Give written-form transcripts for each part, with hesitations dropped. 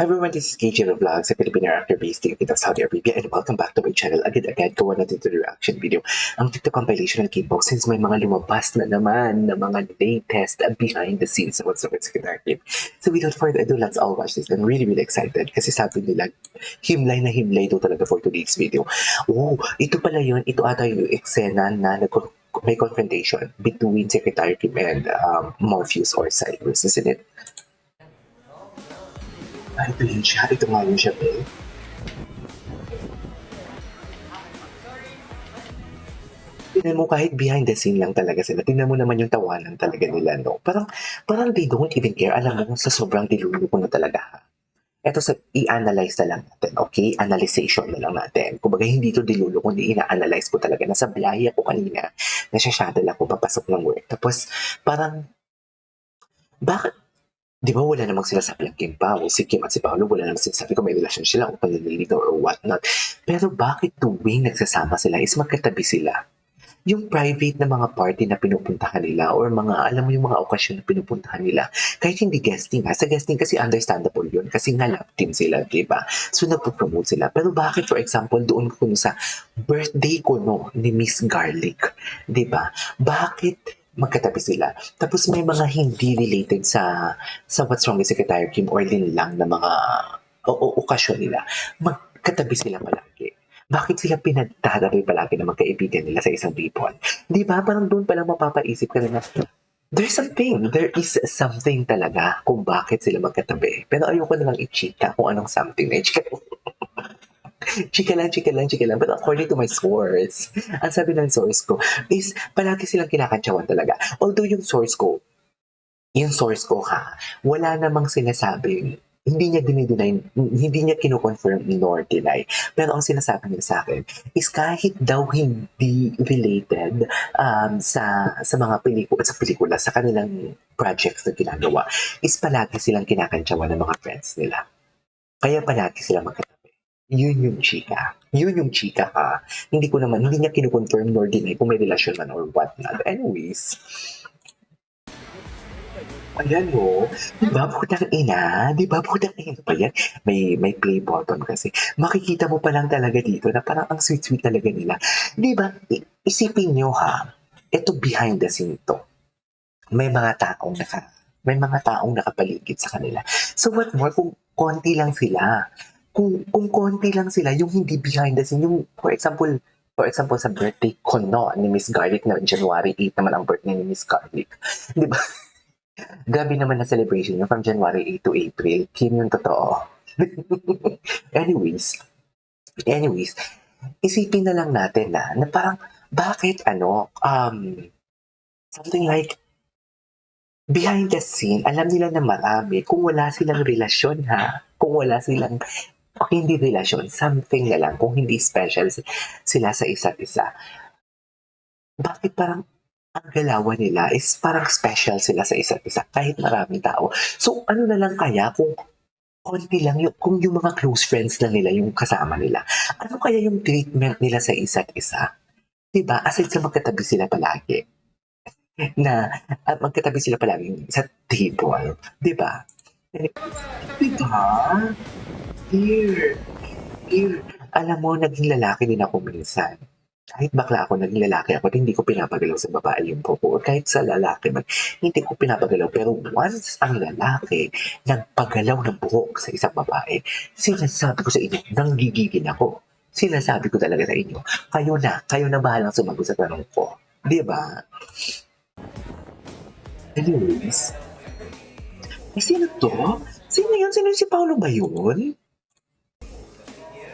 Everyone, this is KJ Vlogs, a Filipino actor based in Saudi Arabia, and welcome back to my channel. Agad-agad gawa natin ito reaction video. Ang TikTok compilation ng K-pop since may mga lumabas na naman na mga latest behind the scenes of what's up with Secretary Kim. So without further ado, let's all watch this. I'm really excited kasi sabi nila, himlay na himlay ito talaga for today's video. Oh, ito pala yun. Ito ata yung eksena na may confrontation between Secretary Kim and Morpheus or Cyrus, isn't it? Ito yun siya. Ito nga yun siya, babe. Tingnan mo kahit behind the scene lang talaga sila. Tingnan mo naman yung tawanan talaga nila, no? Parang they don't even care. Alam mo, sa sobrang dilulu ko na talaga. Ito sa i-analyze na lang natin, okay? Analyzation na lang natin. Kumbaga, hindi ito dilulu, kundi ina-analyze ko talaga. Nasa blaya ko kanina, nasa-shuttle ako papasok ng work. Tapos, parang, bakit? Di ba wala namang sinasabi ng Kim Pao, si Kim at si Paolo, wala namang sinasabi kung may relasyon sila o panliligaw or whatnot. Pero bakit tuwing nagsasama sila is magkatabi sila? Yung private na mga party na pinupuntahan nila or mga, alam mo yung mga okasyon na pinupuntahan nila, kahit hindi guesting ha, sa guesting kasi understandable yun kasi nga love team sila, di ba? So nagpo-promote sila. Pero bakit for example doon ko sa birthday ko no, ni Miss Garlic, di ba? Bakit magkatabi sila? Tapos may mga hindi related sa What's Wrong with Secretary Kim or Linlang na mga okasyon nila. Magkatabi sila palagi. Bakit sila pinagtatabi palagi na magkaibigan nila sa isang people? Di ba? Parang doon palang mapapaisip ka na there is something talaga kung bakit sila magkatabi. Pero ayoko na lang i-chika kung anong something na i-chika. Chika lang. But according to my source, ang sabi ng source ko is palagi silang kinakantsawan talaga. Although yung source ko ha, wala namang sinasabing hindi niya dinideny, hindi niya kino-confirm nor deny. Pero ang sinasabi niya sa akin is kahit daw hindi related sa mga pelikula, sa kanilang projects na ginagawa, is palagi silang kinakantsawan ng mga friends nila. Kaya palagi silang magkatabi. Yun yung chika ha. Hindi niya kino-confirm nor deny kung may relasyon man or whatnot. Anyways, ayan o, di ba putang ina pa yan? May play button kasi. Makikita mo pa lang talaga dito na parang ang sweet-sweet talaga nila. Di ba, isipin nyo ha, ito behind the scene to. May mga taong nakapaligid sa kanila. So what more kung konti lang sila? Kung konti lang sila, yung hindi behind the scene, yung for example sa birthday ko no, ni Miss Garlic na January 8 naman ang birthday ni Miss Garlic. Di ba? Grabe naman na celebration yung from January 8 to April. Kim yung totoo. Anyways, isipin na lang natin na parang bakit something like behind the scene, alam nila na marami kung wala silang relasyon ha. Kung wala silang hindi relasyon, something na lang, kung hindi special sila sa isa't isa. Bakit parang ang galawan nila is parang special sila sa isa't isa kahit maraming tao. So ano na lang kaya kung konti lang kung yung mga close friends lang nila yung kasama nila. Ano kaya yung treatment nila sa isa't isa? Diba? Aside sa magkatabi sila palagi. Magkatabi sila palagi sa table. Diba? Diba? Dear. Alam mo, naging lalaki din ako minsan. Kahit bakla ako, naging lalaki ako at hindi ko pinapagalaw sa babae yung buhok. Kahit sa lalaki man, hindi ko pinapagalaw. Pero once ang lalaki nagpagalaw ng buhok sa isang babae, sinasabi ko sa inyo, nanggigigil ako. Sinasabi ko talaga sa inyo, kayo na bahalang sumagot sa tanong ko. Di ba? Anyways, sino to? Sino yun? Sino si Paolo ba yun?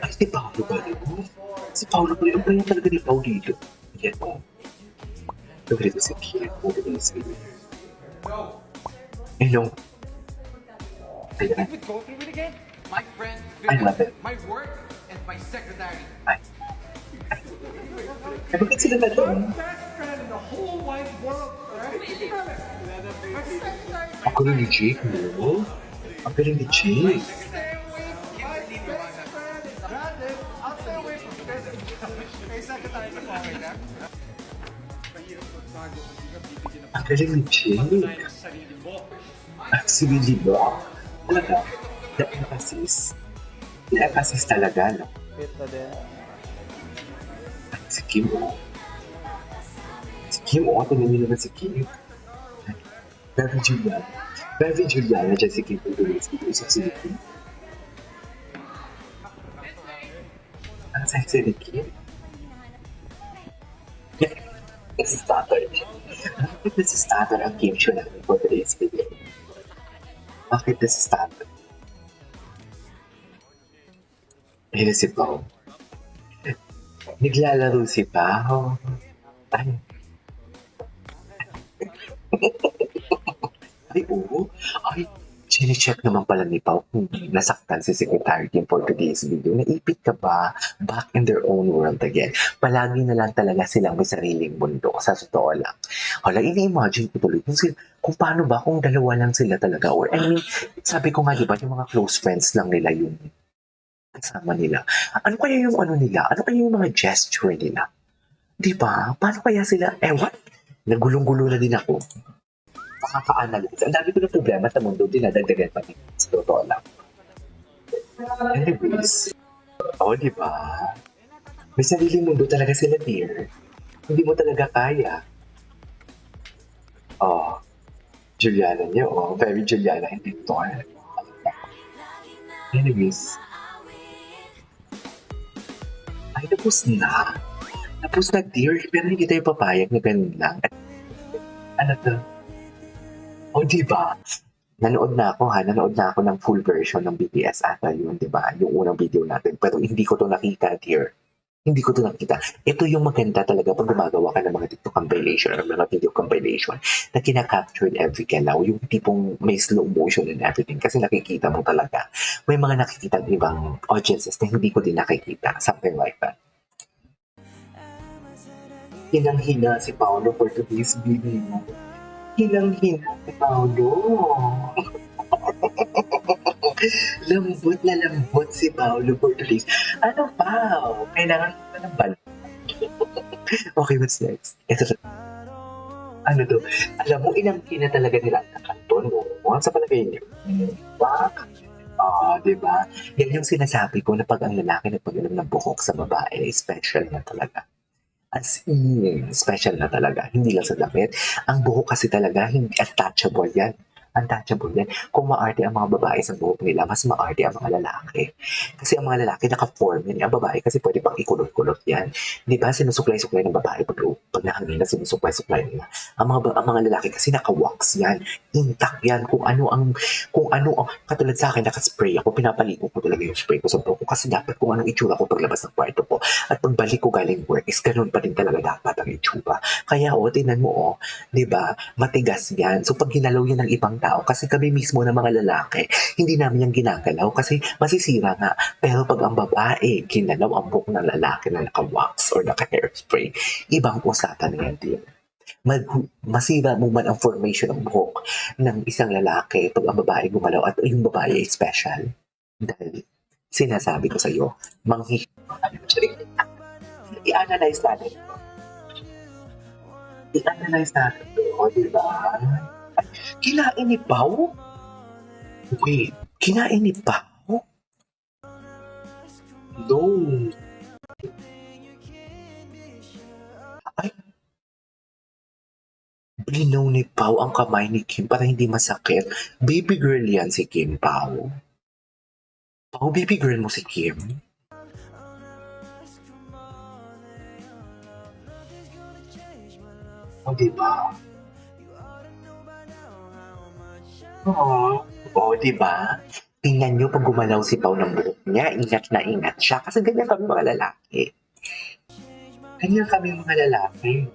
Ay, si Paolo ba yun? Si Paolo ba yun? Kaya talaga ni Paolo dito. Yan o. Look at si Kim. Look at this video. Hello. If we go through it again, my friend, I love it. my work, and my secretary. Ay, bakit sila na to? Best friend in the whole wide world, right? My secretary. Ako rin ni Jake, no? Ang galing ni Jake. Stay away from my best friend. Brandon, I'll stay away from this. May secretary na po, okay na? Mahirap magbago kung di ka bibigyan ng Ang galing ni Jake. sarili mo. Ang sarili mo. Talaga. The emphasis. The emphasis talaga, no? Pita din. Si Kim, oh. Si Kim, oh. Tingnan niyo naman si Kim. Very Juliana. Very Juliana dyan si Kim. Isa si Kim. Ang sexy ni Kim. Nasa-stutter. Bakit nasa-stutter ang Kim show namin for today's video? Bakit nasa-stutter? Ayun si Pao. Naglalaro si Pao. Ay. Ay, oo. Ay, sinicheck naman pala ni Pao kung nasaktan si Secretary Kim for today's video. Naipit ka ba? Back in their own world again. Palagi na lang talaga silang may sariling mundo. Sa totoo lang. Hala, ini-imagine ko tuloy kung paano ba kung dalawa lang sila talaga. Or, I mean, sabi ko nga, di ba, yung mga close friends lang nila yung kasama nila. Ano kaya yung ano nila? Ano kaya yung mga gesture nila? Di ba? Paano kaya sila? What? Nagulong-gulo na din ako. Makaka-analyze. Ang dami ko ng problema sa mundo, dinadagdagan pa din. Sa totoo lang. Anyways. Di ba? May sariling mundo talaga sila, dear. Hindi mo talaga kaya. Juliana niya, very Juliana, hindi ito. Anyways. Ay, tapos na. Tapos na, dear. Pero hindi tayo papayag na ganun lang. Ano to? Diba? Nanood na ako ng full version ng BTS ata yun, diba? Yung unang video natin. Pero hindi ko to nakita, dear. Hindi ko to nakita. Ito yung maganda talaga pag gumagawa ka ng mga TikTok compilation or mga video compilation na kinakaptured every galaw. Yung tipong may slow motion and everything. Kasi nakikita mo talaga. May mga nakikita ibang audiences na hindi ko din nakikita. Something like that. Hinang-hina si Paolo for today's video. Hinang-hina si Paolo. Lambot na lambot si Paolo for today's. Ano pa? Kailangan ko ng bal. Okay, what's next? Ito. Ano to? Alam mo, inang-hina talaga nila ang kanton mo. Sa palagay niyo. Bak? Diba? Yan yung sinasabi ko na pag ang lalaki nagpag-alam ng buhok sa babae, special na talaga. As in, special na talaga. Hindi lang sa damit. Ang buhok kasi talaga, hindi untouchable yan. Untouchable yan. Kung maarte ang mga babae sa buhok nila, mas maarte ang mga lalaki. Kasi ang mga lalaki naka-form yan. Ang babae kasi pwede pang ikulot-kulot yan. Di ba? Sinusuklay-suklay ng babae pag nahangin na sinusuklay-suklay nila. Ang mga lalaki kasi naka-wax yan. Intact yan. Kung ano, katulad sa akin, naka-spray ako. Pinapaligo ko talaga yung spray ko sa buhok ko. Kasi dapat kung anong itsura ko paglabas ng kwarto ko. At pagbalik ko galing work, is ganun pa din talaga dapat ang itsura. Kaya tingnan mo, di ba? Matigas yan. So pag ginalaw yan ng ibang tao, kasi kami mismo ng mga lalaki, hindi namin yung ginagalaw kasi masisira nga. Pero pag ang babae, ginalaw ang buhok ng lalaki na naka-wax or naka-hairspray, ibang usapan na yan din. Masira mo man ang formation ng buhok ng isang lalaki pag ang babae gumalaw at yung babae ay special. Dahil sinasabi ko sa iyo, i-analyze natin. I-analyze natin to, di ba? Kinain ni Pao? Wait, kinain ni Pao? No. Ay, blinaw ni Pao ang kamay ni Kim para hindi masakit. Baby girl yan si Kim, Pao. Pao, baby girl mo si Kim? Diba? Diba? Tingnan nyo pag gumalaw si Pao ng buhok niya, ingat na ingat siya. Kasi ganyan kami mga lalaki. Ganyan kami mga lalaki.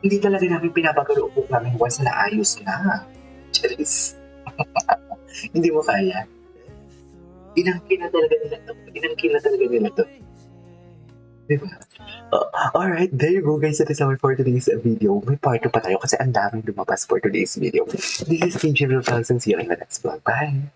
Hindi talaga namin pinapagalo buhok namin once na ayos na. Charis. Hindi mo kaya. Inangkin na talaga nila to. Diba? Alright, there you go guys. That is all for today's video. May part 2 pa tayo kasi ang daming lumabas for today's video. This is KJ Real Vlogs and see you in the next vlog. Bye!